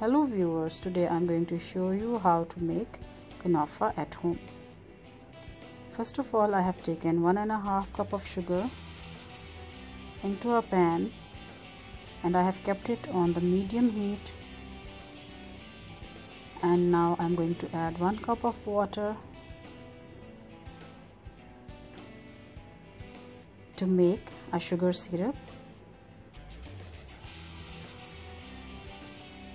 Hello viewers, today I'm going to show you how to make kunafa at home. First of all, I have taken 1.5 cup of sugar into a pan and I have kept it on the medium heat, and now I'm going to add 1 cup of water to make a sugar syrup.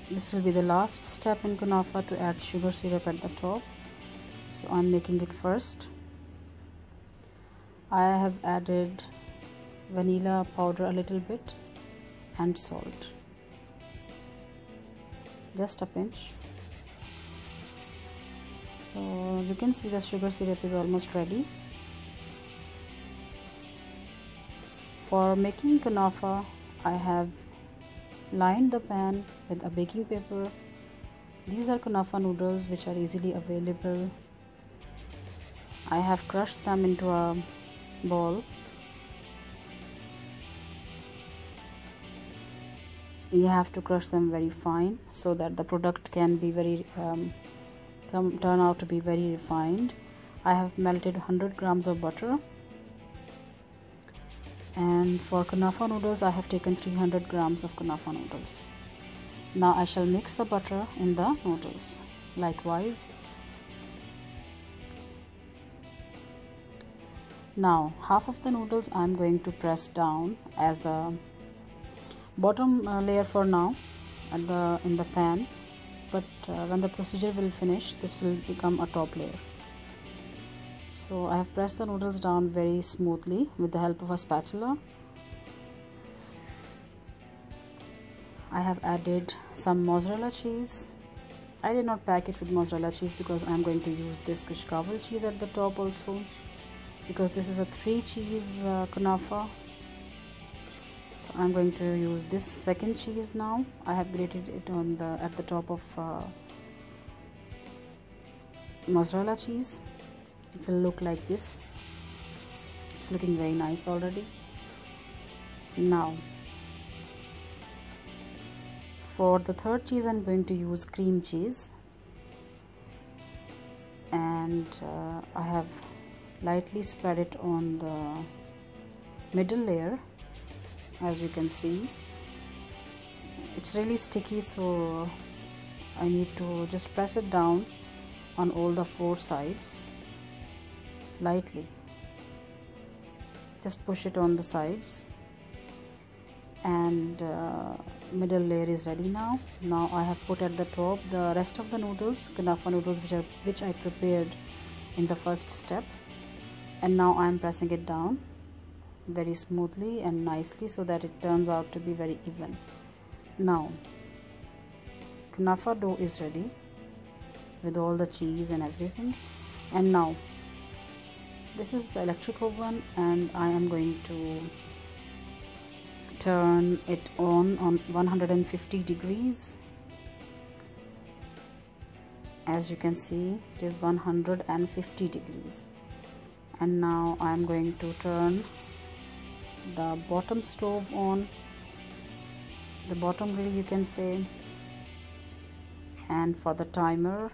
This will be the last step in kunafa, to add sugar syrup at the top, so I'm making it first. I have added vanilla powder a little bit and salt, just a pinch. So you can see the sugar syrup is almost ready. For making kunafa, I have lined the pan with a baking paper. These are kunafa noodles which are easily available. I have crushed them into a bowl. You have to crush them very fine so that the product can be very turn out to be very refined. I have melted 100 grams of butter, and for kunafa noodles I have taken 300 grams of kunafa noodles. Now I shall mix the butter in the noodles. Likewise, now half of the noodles I am going to press down as the bottom layer for now in the pan, but when the procedure will finish, this will become a top layer. So I have pressed the noodles down very smoothly with the help of a spatula. I have added some mozzarella cheese. I did not pack it with mozzarella cheese because I am going to use this kashkawal cheese at the top also, because this is a 3 cheese kunafa. So I'm going to use this second cheese now. I have grated it on at the top of mozzarella cheese. It will look like this. It's looking very nice already. Now for the third cheese I'm going to use cream cheese, and I have lightly spread it on the middle layer. As you can see, it's really sticky, so I need to just press it down on all the 4 sides lightly. Just push it on the sides, and middle layer is ready now. Now I have put at the top the rest of the noodles, kunafa noodles, which I prepared in the first step, and now I am pressing it down very smoothly and nicely so that it turns out to be very even. Now kunafa dough is ready with all the cheese and everything, and now this is the electric oven, and I am going to turn it on 150 degrees. As you can see, it is 150 degrees. And now I am going to turn the bottom stove on, the bottom grill you can say, and for the timer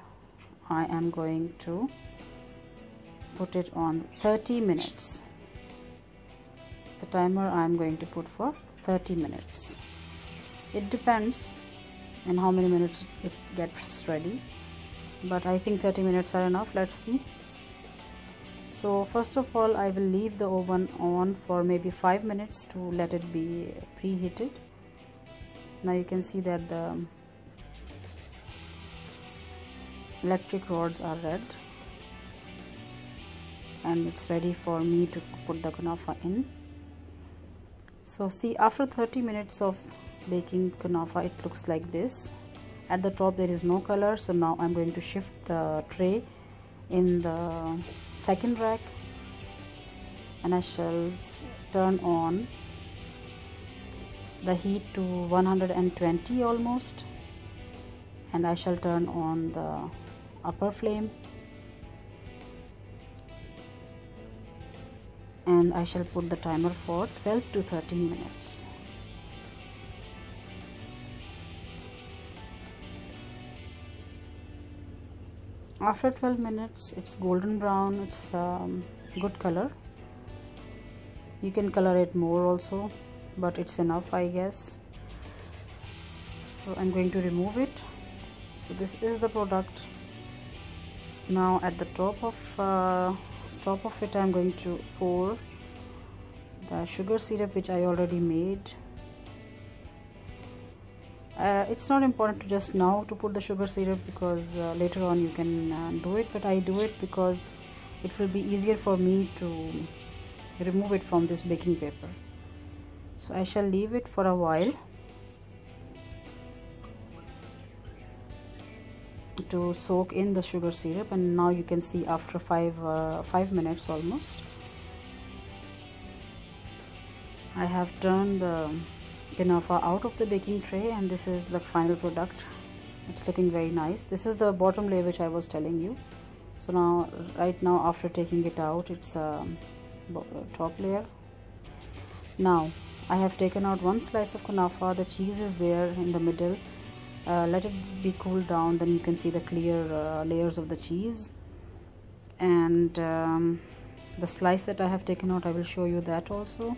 I am going to put it on 30 minutes. The timer I am going to put for 30 minutes. It depends on how many minutes it gets ready, but I think 30 minutes are enough. Let's see. So first of all, I will leave the oven on for maybe 5 minutes to let it be preheated. Now you can see that the electric rods are red, and it's ready for me to put the kunafa in. So see, after 30 minutes of baking kunafa, it looks like this. At the top there is no color, so now I'm going to shift the tray in the second rack, and I shall turn on the heat to 120 almost, and I shall turn on the upper flame, and I shall put the timer for 12 to 13 minutes. After 12 minutes it's golden brown. It's good color. You can color it more also, but it's enough, I guess. So I'm going to remove it. So this is the product. Now at the top of it I'm going to pour the sugar syrup which I already made. It's not important to just now to put the sugar syrup, because later on you can do it, but I do it because it will be easier for me to remove it from this baking paper. So I shall leave it for a while to soak in the sugar syrup, and now you can see after 5 minutes almost, I have turned the kanafa out of the baking tray, and this is the final product. It's looking very nice. This is the bottom layer which I was telling you. So now, right now, after taking it out, it's a top layer. Now I have taken out one slice of kunafa. The cheese is there in the middle. Let it be cooled down, then you can see the clear layers of the cheese. And the slice that I have taken out, I will show you that also.